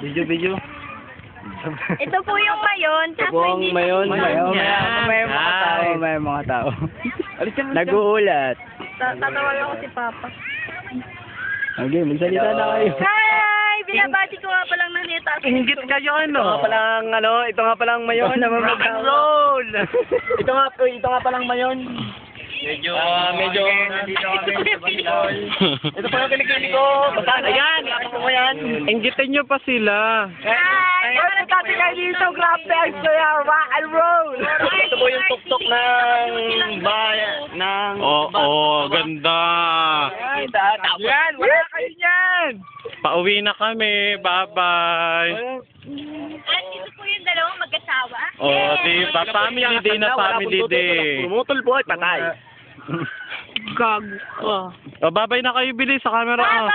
Video. Ito po yung mayon. Ito po ang mayon. May mga tao. Nag-uulat. Tatawagan ko si Papa. Okay, magsalita na kayo. Hi! Binabati ko nga palang nanita. Inggit kayo Ito nga palang ito nga palang mayon. Rock and roll! ito nga palang mayon. Medyo nandito kami sa Bangkol. Ito po yung kilikili ko. Basta ayan, ako mo yan. Inggitin nyo pa sila. Hi! Ano dati kayo dito? Grabe, rock and roll. Ito po yung tuktok ng bayan ng Oo, ganda. Yan, wala kayo niyan. Pauwi na kami. Bye-bye. At ito po yung dalawang mag-asawa. Oh, diba? Family day na family day. Pumutol po, patay. Gago. Oh, bye-bye na kayo, Billy, sa camera. Bye-bye!